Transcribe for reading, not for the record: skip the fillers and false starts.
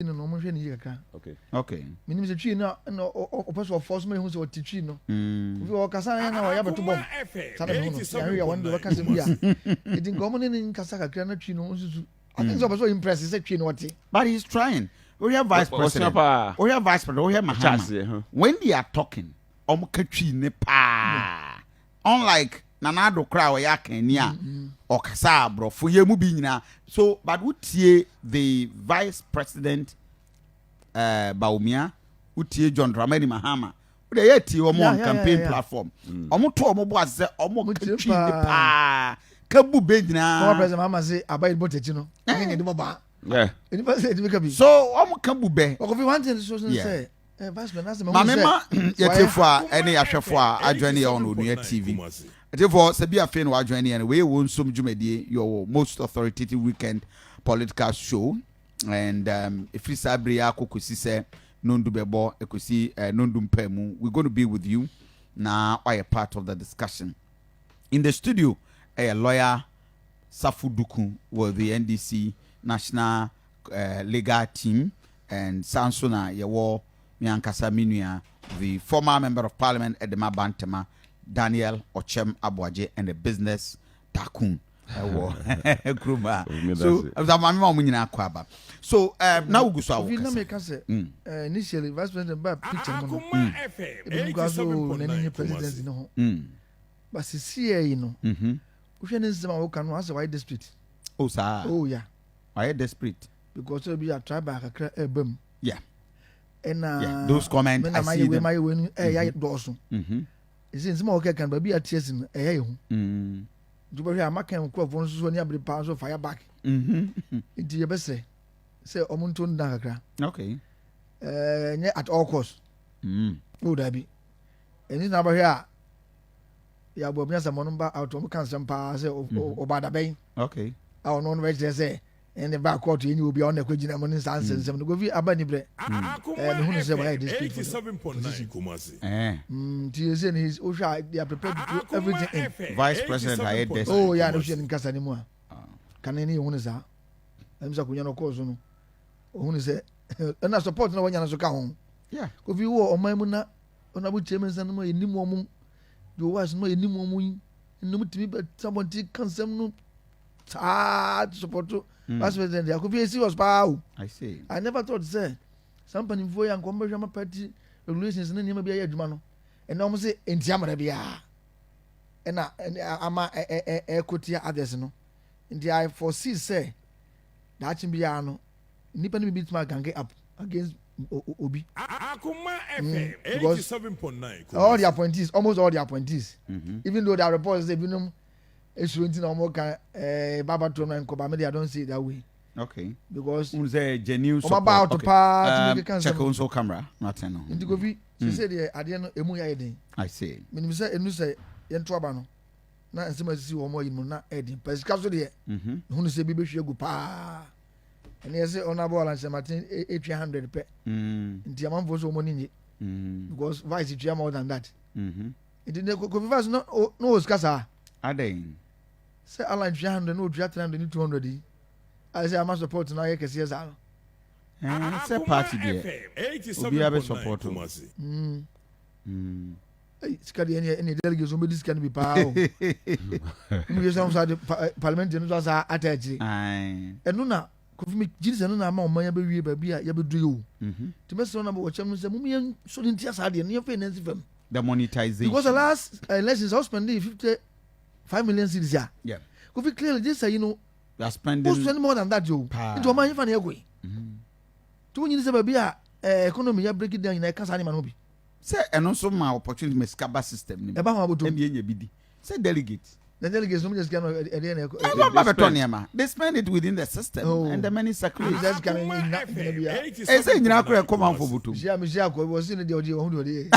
no no hwe ni kakra okay minim se twi no o person of force me hu se o twi no obi o kasa ya na ya beto bom sada me hu ya ya won de kasa bia edi ngomo ne nkasa kakra na twi no susu I think so person impress se twi no what but he's trying we have vice president we have Mahama when they are talking ka twi ne pa unlike nanado kra we yakania o kasa abrofo ye mu bi nyina so but wotie the vice president Bawumia wotie John Dramani Mahama we dey tie o on campaign platform omo to omo bo ase omo ka twi ne pa ka bu be nyina former president Mahama say abai botechi no ngi ndi boba any person dey make so omo ka bu be o go one thing so say vice president me mama yetefo a ene ahwefo a adwene on Onua TV therefore Sabia Fen wa join and we won some jumedie your most authoritative weekend political show and if you sabria kokosi se nondu bebo ekosi nondu mpemu we're going to be with you now are part of the discussion in the studio a lawyer Sarfo Duku with the NDC national legal team and Sansona Yawo Nyankasa Minua the former member of parliament Edema Bantama Daniel Ochem Abuaje and the business tycoon. So now we go so initially vice president ba picture no president no but see no we can nsema we can as why district oh yeah why district because we be a tribal kakra ebam yeah and those comments I see them my when ya doso is nsema we can ba bi atiesi no hu do be amaka nkofo nso ni abri pa so fire back it ye be say omuntu nda kakra okay nye at all cost o da bi eni na ba hia ya bo miasa mo number out o kan sem pa say o bada ben okay a no no be say in the back court eni obi on ekwagina mo ni san sem no go vi abani bre me hunu say why this 87.9 Kumasi ti say ni o sha they are prepared to do everything vice president I this oh yeah no she nkasa ni mu a kan ni hunu sa em sa kunya no course no hunu say na support na wanya na so ka ho yeah ko vi wo o man mu na ona bu cheme san no enim o mu do was no enim o mu enum timi be somebody kan sem no support vice president I could be a serious power. I see. I never thought say somebody for young conversion party regulations and then be a jumano. And almost say in Tiamabia. And I'm a equity others no. And I foresee say that Chimbiano Nippon beats my gang up against Obi. Akoma FM 87.9. All the appointees, almost all the appointees. Even though there reports they been it's running on more Baba Tron and Kobamedi. I don't see it that way. Okay. Because who's a genuine about to party check on camera. Not no. Indigovi, she said, I didn't know Emuya. I say. When say, and you say, Yentrabano. Not as much as you or more in Mona Eddie. But it's casual here. Who say, Bibi, she go pa. And he say, honorable and San Martin 800 pe. In Diamond was money. Because vice is more than that. It didn't go vice no scassa. Are they? Say I like 300 no 200. I say I must support now you can see us all. Say party there. Obi have support. Scary any delegates somebody can be power. You some side parliament no was attached. And no na could make Jesus and no man ya be baby ya be do you. To me son about cham say mum so didn't tears hard near finance them. The monetization. Because the last elections I spent 55 million cities here. Yeah. Could be clearly this you know they are spending more than that Joe. Into a man fan here go. 2 years baby economy ya break it down in a casa animal be. Say and also my opportunity me scaba system. Eba ma boto. MBA say delegates. The delegates no just can they spend it within the system and the money circulates. That's can e say nyina akora come am for boto. Jia me jia ko was in the audio who do